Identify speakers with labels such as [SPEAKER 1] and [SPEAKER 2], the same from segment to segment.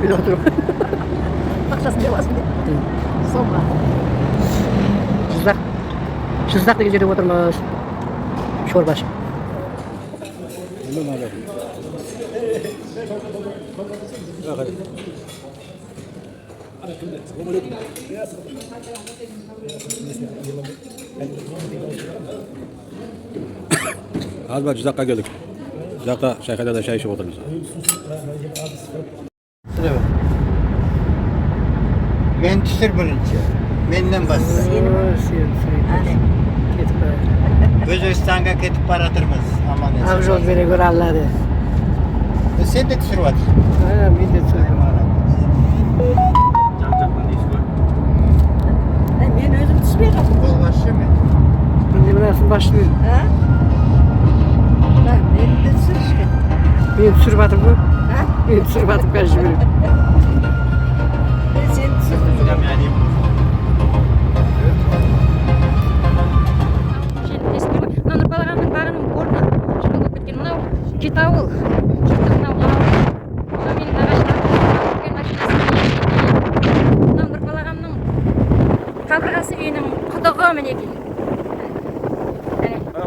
[SPEAKER 1] Bir de oturup.
[SPEAKER 2] Akşasın devasın diye. Sonra.
[SPEAKER 1] Şızlak. Şızlak da gecede oturmuş. Şorbaş.
[SPEAKER 3] Galiba Cizak'a geldik. Cizak'ta Şaykade'de çay içip oturmuş.
[SPEAKER 4] Men tushir birinchi. Mendan boshqa.
[SPEAKER 1] Ketib qo'yadi.
[SPEAKER 4] O'zbekistonga ketib boratirmiz. Aman eson.
[SPEAKER 1] Avjol bere ko'ra alladi.
[SPEAKER 4] Sen de tushiryapsiz.
[SPEAKER 1] Ha, men de tushirdim.
[SPEAKER 2] Men özüm tushmayapman.
[SPEAKER 4] Qo'lboshimi?
[SPEAKER 1] Bunday narsa başlıyor.
[SPEAKER 2] Ha? Men de tushirishgan.
[SPEAKER 1] Men tushirib atib-ku.
[SPEAKER 2] Ha?
[SPEAKER 1] Men tushirib atib qarshi berib.
[SPEAKER 2] Men seni tushirdim.
[SPEAKER 5] Мына балағанның бағының орны шыққа болып кеткен мынау жеті ауыл шықты мынау мынау менің нағашыларым мынау нұрбалағанның қабырғасы үйінің құдығы мінекей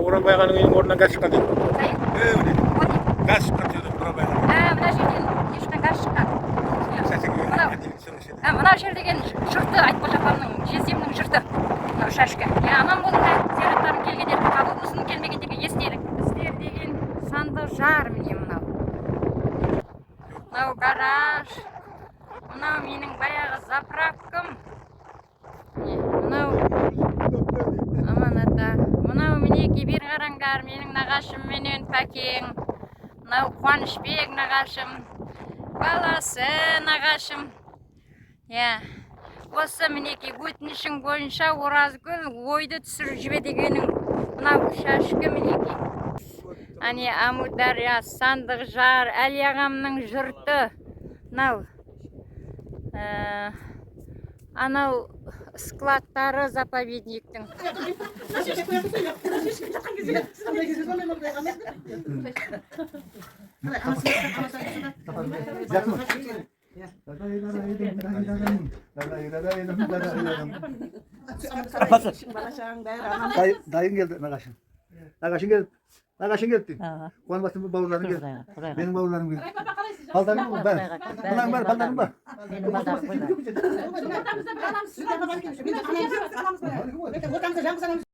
[SPEAKER 3] Оранбайғаның үйінің орнынан газ шыққан дейді.
[SPEAKER 5] қайын
[SPEAKER 3] Газ шыққан дейді Оранбайға.
[SPEAKER 5] мына жерден ешқандай газ шыққан мынау жер деген жұрты айтқожа апамның жездемнің жұрты мынау шашка аман болыңдар зияратарың келгендер қабыл болсын келмегендерге естелік біздер деген санды жар міне мынау гараж мынау менің баяғы заправкам мынау аман ата мынау мінекей бері қараңдар менің нағашым менен пәкең мынау қуанышбек нағашым баласы нағашым осы мінекей өтінішің бойынша Оразгүл ойды түсіріп жібе дегенің мынау шашкі мінекей әне Амудария Сандықжар Әли ағамның жұрты мынау анау складтары заповедниктің
[SPEAKER 6] Dayın geldi Nagaş'ın. Nagaş'ın geldi. Nagaş'ın geldi. Kuan basın bavullarını geldi. Benim bavullarım geldi. Baldarım mı ben? Bunlar var baldarım var.
[SPEAKER 2] Benim baldarım var.